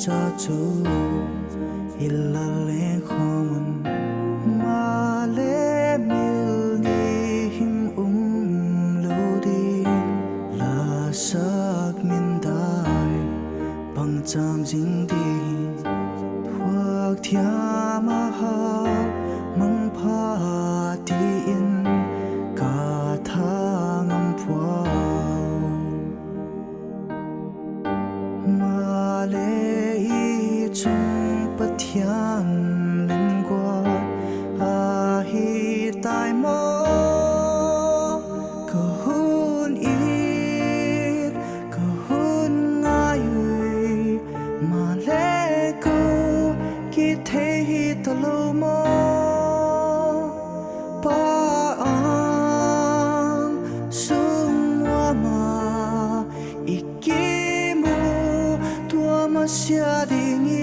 cha chu illa le khoman ma le mil ni him lo di la sak min dai bang cham jing di thuak thia ma ha mang pha ti in ka tha ngam phwa ma le i chung pathian len qua a hi tai mo ka hun it ka hun ngai ma le ko ki the hi to lo mo pa ang sung wa ma ikimu tua ma sia ding i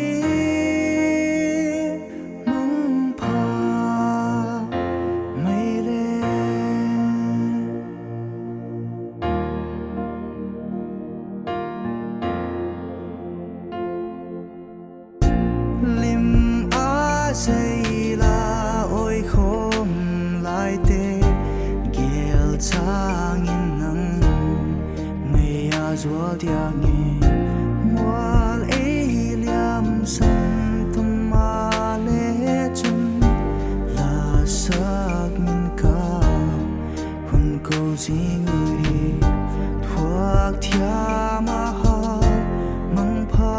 mong pa mai le lim a sei la oi khom lai te gel chang in nang me a zua dia nge mual e liam san tum ma le chun la sak min ka hun ko jing ri thuak thia ma ha mang pha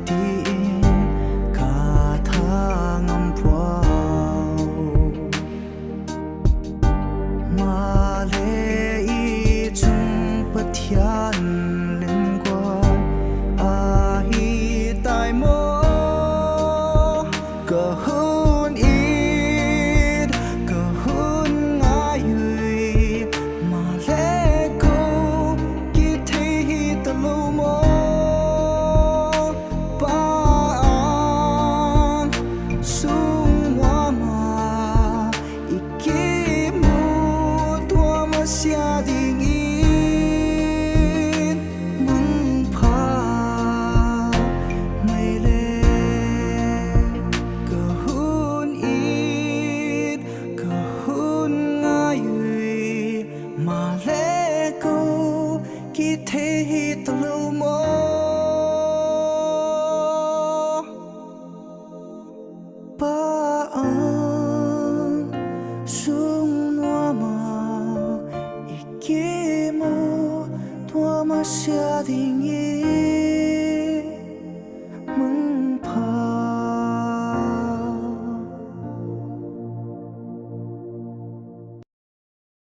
ti ka tha ngam phwa ma le i chung pathian len qua a hi tai mo ka hun it ka hun ngai ma le ko ki the hi to lo mo pa an sung wa ma ikimu tua ma sia ding in mong pha mai le ka hun it ka hun ngai ma le ko ki the hi to lo mo pa ang sung wa ma ikimu tua ma sia ding in